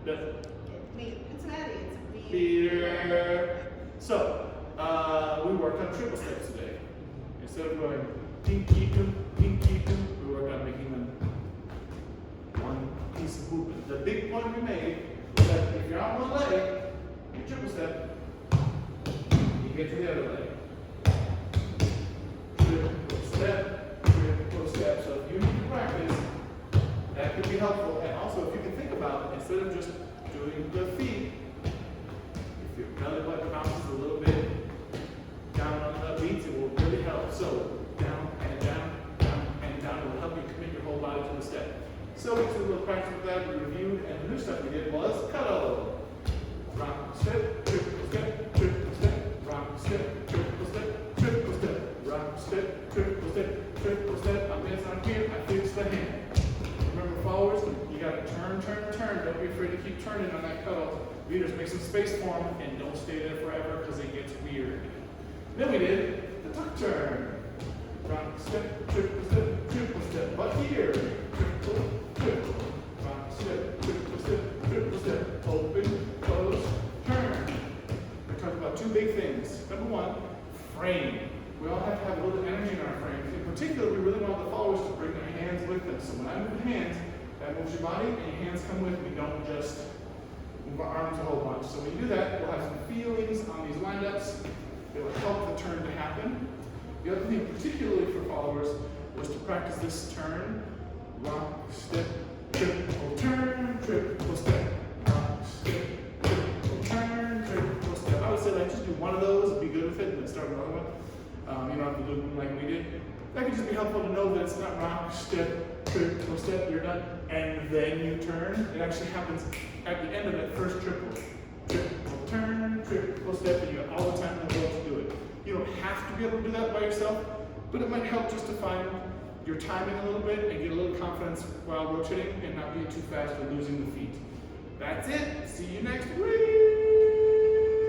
Cincinnati, it's beater. So, we worked on triple steps today. Instead of going pinky doo, we worked on making them one piece of movement. The big point we made was that if you're on one leg, you triple step, you get to the other leg. Triple step. So if you need to practice, that could be helpful. And also, if you can think about it, instead of just doing the feet, if your belly button bounces a little bit down on the beats, it will really help. So down and down, down and down. It will help you commit your whole body to the step. So we did a little practice with that. We reviewed, and the new stuff we did was cuddle. Rock, step, triple step, triple step, rock, step, triple step, triple step, rock, step, triple step, triple step. I'm dancing on here, I fix the hand. Remember, followers, you gotta turn, turn, turn. Don't be afraid to keep turning on that cuddle. Leaders, make some space for them, and don't stay there forever because it gets weird. Then we did the tuck turn. Rock, step, triple step. But here, triple, triple, rock, step, triple step, open, close, turn. We're talking about two big things. Number one, frame. We all have to have a little energy in our frames. In particular, we really want the followers to bring their hands with them. So when I move hands, that moves your body, and your hands come with me. Don't just move our arms a whole bunch. So when you do that, we'll have some feelings on these windups. It will help the turn to happen. The other thing, particularly for followers, was to practice this turn. Rock, step, triple turn, triple step. Rock, step, triple turn, triple step. I would say like just do one of those, be good with it, and then start another one. You don't have to do them like we did. That could just be helpful to know that it's not rock, step, triple step, you're done, and then you turn. It actually happens at the end of that first triple. Triple turn, triple step, and you have all the time in the world to do it. You don't have to be able to do that by yourself, but it might help just to find your timing a little bit and get a little confidence while rotating and not being too fast or losing the feet. That's it. See you next week.